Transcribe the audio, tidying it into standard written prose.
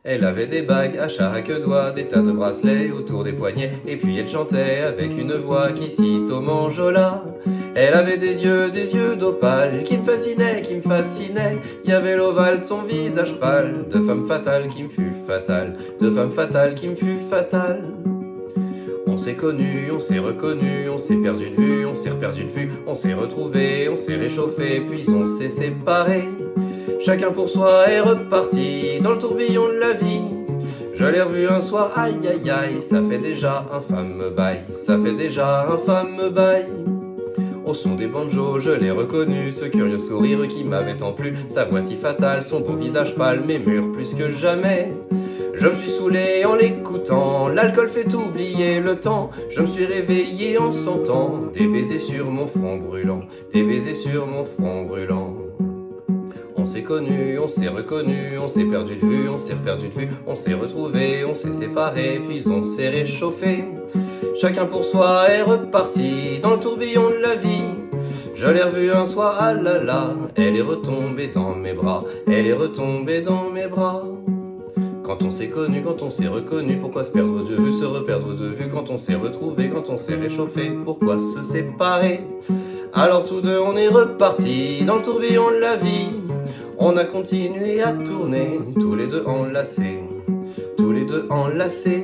Elle avait des bagues à chaque doigt, des tas de bracelets autour des poignets, et puis elle chantait avec une voix qui sitôt m'enjola. Elle avait des yeux d'opale, qui me fascinaient, qui me fascinaient. Il y avait l'ovale de son visage pâle, de femme fatale qui me fut fatale, de femme fatale qui me fut fatale. On s'est connus, on s'est reconnus, on s'est perdu de vue, on s'est reperdu de vue, on s'est retrouvés, on s'est réchauffé, puis on s'est séparés. Chacun pour soi est reparti dans le tourbillon de la vie. Je l'ai revu un soir, aïe aïe aïe, ça fait déjà un fameux bail, ça fait déjà un fameux bail. Au son des banjos, je l'ai reconnu, ce curieux sourire qui m'avait tant plu, sa voix si fatale, son beau visage pâle, mes murs plus que jamais. Je me suis saoulé en l'écoutant, l'alcool fait oublier le temps. Je me suis réveillé en sentant des baisers sur mon front brûlant, des baisers sur mon front brûlant. On s'est connus, on s'est reconnus, on s'est perdu de vue, on s'est reperdu de vue, on s'est retrouvés, on s'est séparés, puis on s'est réchauffé. Chacun pour soi est reparti dans le tourbillon de la vie. Je l'ai revue un soir, ah là là, elle est retombée dans mes bras, elle est retombée dans mes bras. Quand on s'est connu, quand on s'est reconnu, pourquoi se perdre de vue, se reperdre de vue? Quand on s'est retrouvé, quand on s'est réchauffé, pourquoi se séparer? Alors tous deux on est repartis dans le tourbillon de la vie. On a continué à tourner, tous les deux enlacés, tous les deux enlacés.